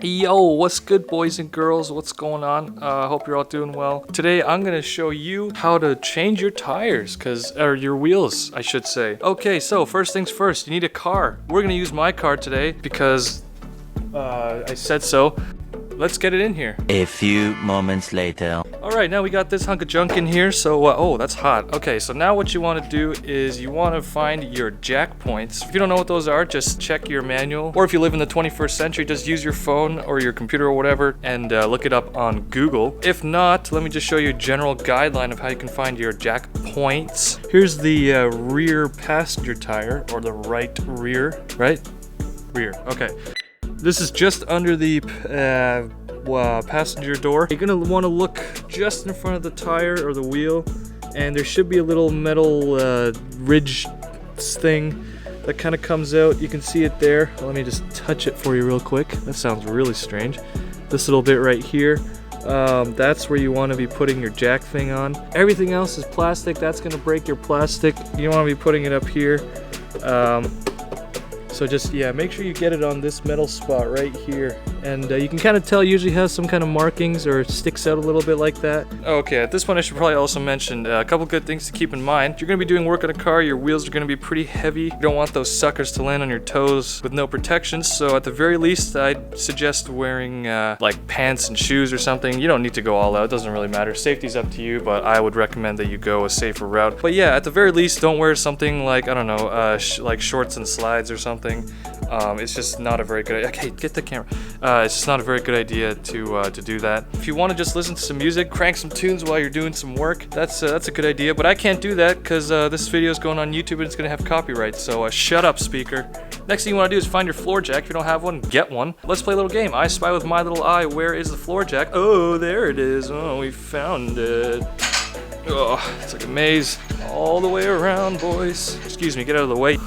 Yo, what's good, boys and girls? What's going on? Hope you're all doing well. Today I'm gonna show you how to change your tires, or your wheels, I should say. Okay, so first things first, you need a car. We're gonna use my car today because I said so. Let's get it in here. A few moments later. Alright, now we got this hunk of junk in here, so, oh, that's hot. Okay, so now what you want to do is you want to find your jack points. If you don't know what those are, just check your manual. Or if you live in the 21st century, just use your phone or your computer or whatever and look it up on Google. If not, let me just show you a general guideline of how you can find your jack points. Here's the rear passenger tire, or the right rear, right? Rear, okay. This is just under the passenger door. You're gonna want to look just in front of the tire or the wheel, and there should be a little metal ridge thing that kind of comes out. You can see it there. Let me just touch it for you real quick. That sounds really strange. This little bit right here, that's where you want to be putting your jack thing on. Everything else is plastic. That's gonna break your plastic. You want to be putting it up here. So just, yeah, make sure you get it on this metal spot right here. And you can kind of tell, usually has some kind of markings or sticks out a little bit like that. Okay, at this point I should probably also mention a couple good things to keep in mind. If you're going to be doing work on a car, your wheels are going to be pretty heavy. You don't want those suckers to land on your toes with no protection. So at the very least, I'd suggest wearing like pants and shoes or something. You don't need to go all out, it doesn't really matter. Safety's up to you, but I would recommend that you go a safer route. But yeah, at the very least, don't wear something like, I don't know, like shorts and slides or something. It's just not a very good idea. Okay, get the camera. It's just not a very good idea to do that. If you want to just listen to some music, crank some tunes while you're doing some work, that's a good idea. But I can't do that because this video is going on YouTube and it's going to have copyright. So shut up, speaker. Next thing you want to do is find your floor jack. If you don't have one, get one. Let's play a little game. I spy with my little eye. Where is the floor jack? Oh, there it is. Oh, we found it. Oh, it's like a maze all the way around, boys. Excuse me, get out of the way.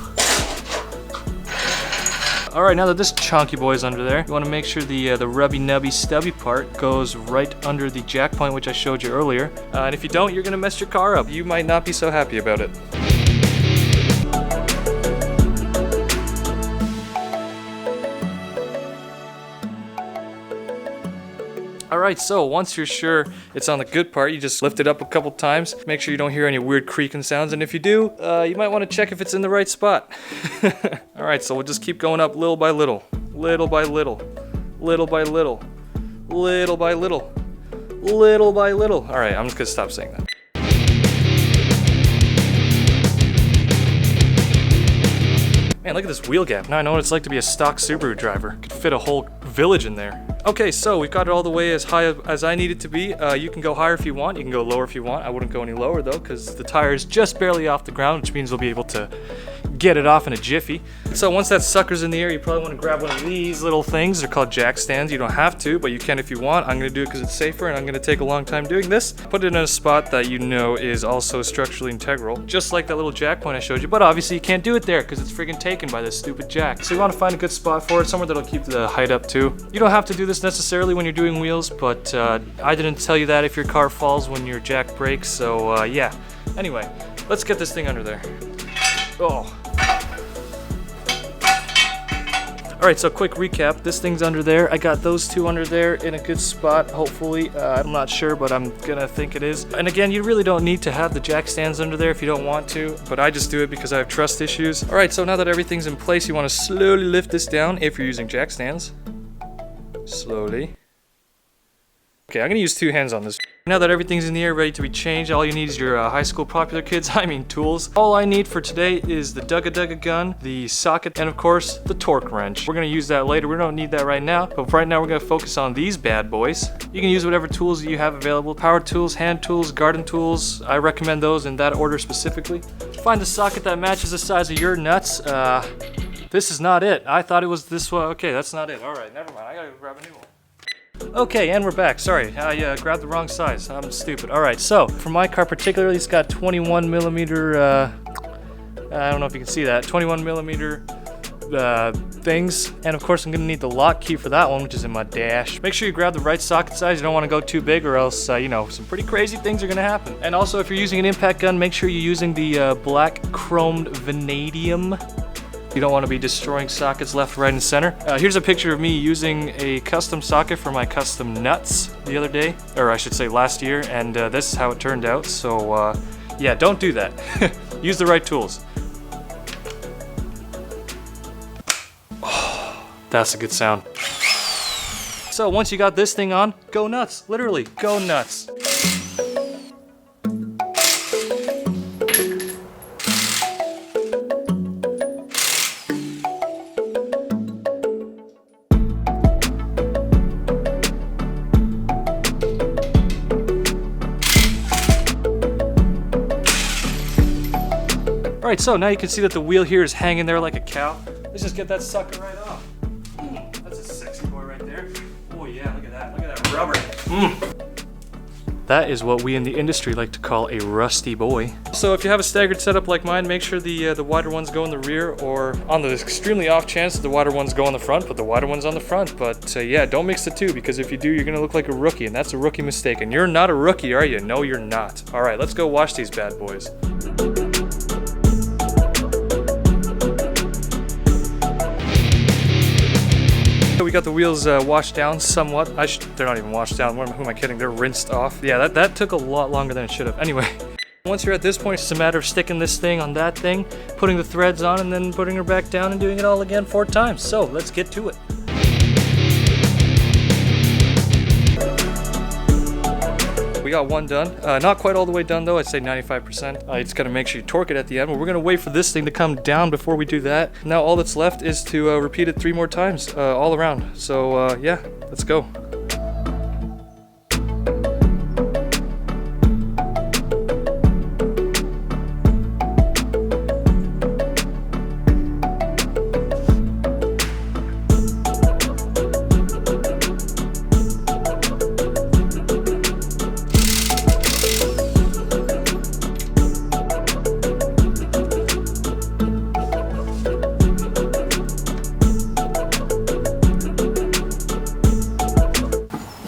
Alright, now that this chunky boy is under there, you want to make sure the rubby nubby stubby part goes right under the jack point, which I showed you earlier. And if you don't, you're going to mess your car up. You might not be so happy about it. Alright, so once you're sure it's on the good part, you just lift it up a couple times. Make sure you don't hear any weird creaking sounds, and if you do, you might want to check if it's in the right spot. Alright, so we'll just keep going up little by little. Little by little. Little by little. Little by little. Little by little. Alright, I'm just gonna stop saying that. Man, look at this wheel gap. Now I know what it's like to be a stock Subaru driver. Could fit a whole village in there. Okay, so we've got it all the way as high as I need it to be. You can go higher if you want. You can go lower if you want. I wouldn't go any lower though, because the tire is just barely off the ground, which means we'll be able to get it off in a jiffy. So once that sucker's in the air, you probably want to grab one of these little things. They're called jack stands. You don't have to, but you can if you want. I'm going to do it because it's safer, and I'm going to take a long time doing this. Put it in a spot that you know is also structurally integral, just like that little jack point I showed you. But obviously you can't do it there because it's friggin' taken by this stupid jack. So you want to find a good spot for it, somewhere that'll keep the height up too. You don't have to do this necessarily when you're doing wheels, but I didn't tell you that if your car falls when your jack breaks, so yeah. Anyway, let's get this thing under there. Oh. Alright, so quick recap. This thing's under there. I got those two under there in a good spot, hopefully. I'm not sure, but I'm gonna think it is. And again, you really don't need to have the jack stands under there if you don't want to, but I just do it because I have trust issues. Alright, so now that everything's in place, you want to slowly lift this down if you're using jack stands. Slowly. Okay, I'm gonna use two hands on this. Now that everything's in the air ready to be changed, all you need is your high school popular kids, I mean tools. All I need for today is the Dugga gun, the socket, and of course, the torque wrench. We're gonna use that later, we don't need that right now, but right now we're gonna focus on these bad boys. You can use whatever tools you have available. Power tools, hand tools, garden tools. I recommend those in that order specifically. Find the socket that matches the size of your nuts. This is not it. I thought it was this one. Okay, that's not it. Alright, never mind, I gotta grab a new one. Okay, and we're back. Sorry, I grabbed the wrong size. I'm stupid. Alright, so for my car particularly, it's got 21 millimeter, I don't know if you can see that, 21 millimeter things. And of course, I'm going to need the lock key for that one, which is in my dash. Make sure you grab the right socket size. You don't want to go too big or else, you know, some pretty crazy things are going to happen. And also, if you're using an impact gun, make sure you're using the black chromed vanadium You don't want to be destroying sockets left, right, and center. Here's a picture of me using a custom socket for my custom nuts the other day, or I should say last year, and this is how it turned out. So yeah, don't do that. Use the right tools. Oh, that's a good sound. So once you got this thing on, go nuts. Literally, go nuts. Alright, so now you can see that the wheel here is hanging there like a cow. Let's just get that sucker right off. That's a sexy boy right there. Oh yeah, look at that. Look at that rubber. That is what we in the industry like to call a rusty boy. So if you have a staggered setup like mine, make sure the wider ones go in the rear, or on the extremely off chance the wider ones go in the front, put the wider ones on the front. But yeah, don't mix the two, because if you do, you're gonna look like a rookie, and that's a rookie mistake. And you're not a rookie, are you? No, you're not. Alright, let's go wash these bad boys. We got the wheels washed down somewhat. They're not even washed down. Who am I kidding? They're rinsed off. Yeah, that took a lot longer than it should have. Anyway, once you're at this point, it's just a matter of sticking this thing on that thing, putting the threads on, and then putting her back down and doing it all again 4 times. So let's get to it. We got one done. Not quite all the way done though, I'd say 95%. You just gotta make sure you torque it at the end, but we're gonna wait for this thing to come down before we do that. Now all that's left is to repeat it 3 more times all around. So yeah, let's go.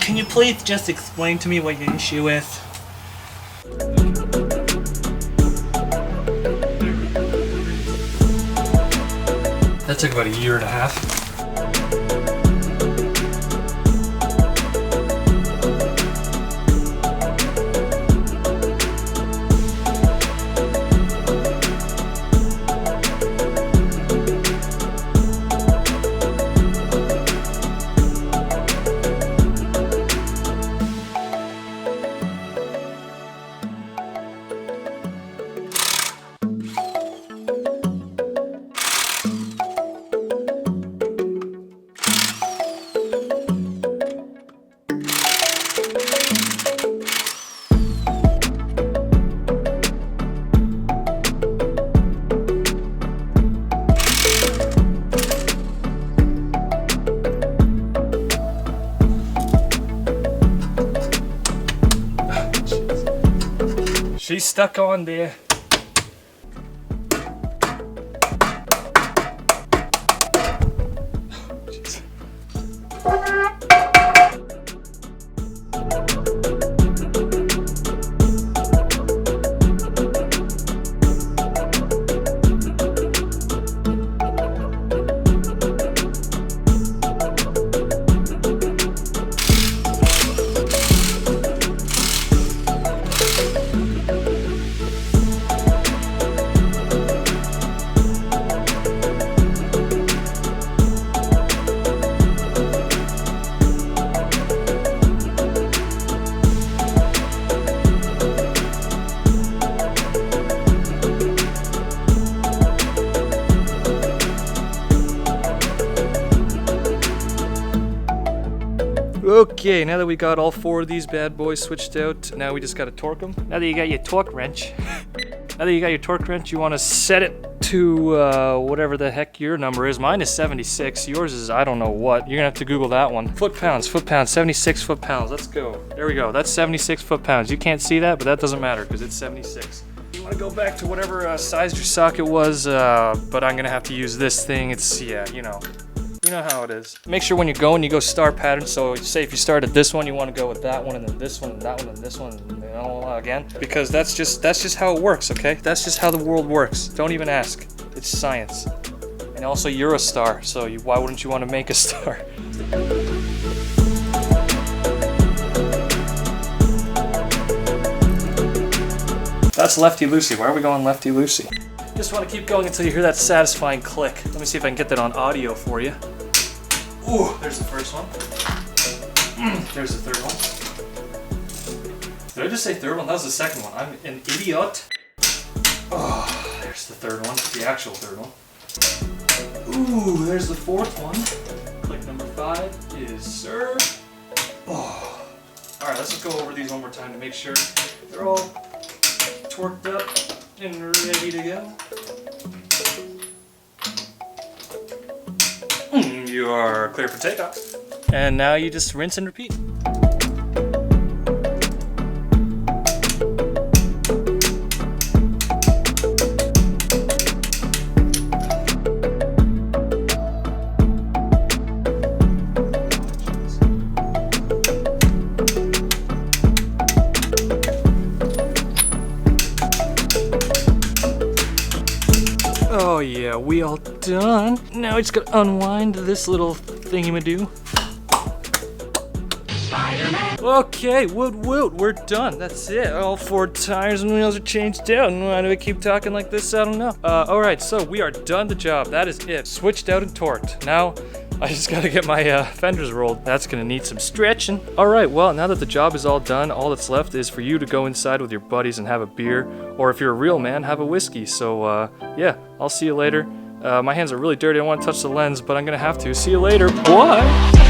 Can you please just explain to me what your issue is? That took about 1.5 years. She's stuck on there. Okay, now that we got all 4 of these bad boys switched out, now we just gotta torque them. Now that you got your torque wrench, you wanna set it to whatever the heck your number is. Mine is 76, yours is I don't know what. You're gonna have to Google that one. Foot-pounds, 76 foot-pounds, let's go. There we go, that's 76 foot-pounds. You can't see that, but that doesn't matter because it's 76. You wanna go back to whatever size your socket was, but I'm gonna have to use this thing. It's, yeah, you know how it is. Make sure when you're going, you go star pattern. So say if you start at this one, you want to go with that one, and then this one, and that one, and this one, and again. Because that's just how it works, okay? That's just how the world works. Don't even ask. It's science. And And also, you're a star, so why wouldn't you want to make a star? That's lefty loosey. Why are we going lefty loosey? Just want to keep going until you hear that satisfying click. Let me see if I can get that on audio for you. Ooh, there's the first one. There's the third one. Did I just say third one? That was the second one. I'm an idiot. Oh, there's the third one. The actual third one. Ooh, there's the fourth one. Click number 5 is serve. Oh. Alright, let's just go over these one more time to make sure they're all torqued up and ready to go. You are clear for takeoff. And now you just rinse and repeat. Oh yeah, we all done. Now we just gotta unwind this little thingy-ma-doo. Okay, woot woot, we're done. That's it. All 4 tires and wheels are changed out. And why do I keep talking like this? I don't know. Alright, so we are done the job. That is it. Switched out and torqued. Now, I just gotta get my fenders rolled. That's gonna need some stretching. Alright, well, now that the job is all done, all that's left is for you to go inside with your buddies and have a beer. Or if you're a real man, have a whiskey. So, yeah, I'll see you later. My hands are really dirty. I don't want to touch the lens, but I'm gonna have to. See you later. Bye!